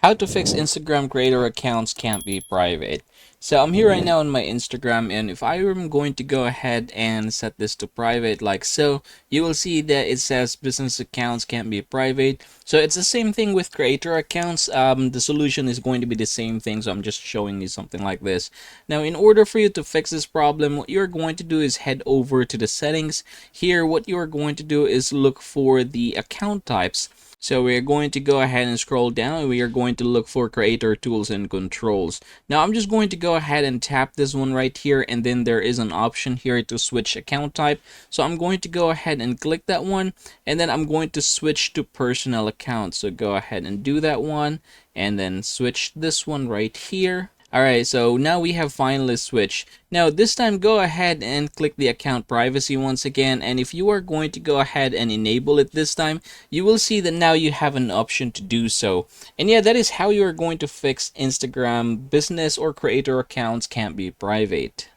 How to fix Instagram creator accounts can't be private. So I'm here right now on my Instagram, and if I am going to go ahead and set this to private like so, you will see that it says business accounts can't be private. So it's the same thing with creator accounts. The solution is going to be the same thing, so I'm just showing you something like this. Now, in order for you to fix this problem, what you're going to do is head over to the settings. Here, what you're going to do is look for the account types. So we're going to go ahead and scroll down, and we are going to look for creator tools and controls. Now I'm just going to go ahead and tap this one right here, and then there is an option here to switch account type. So I'm going to go ahead and click that one, and then I'm going to switch to personal account. So go ahead and do that one, and then switch this one right here. Alright, so now we have finally switched. Now this time go ahead and click the account privacy once again, and if you are going to go ahead and enable it this time, you will see that now you have an option to do so. And yeah, that is how you are going to fix Instagram business or creator accounts can't be private.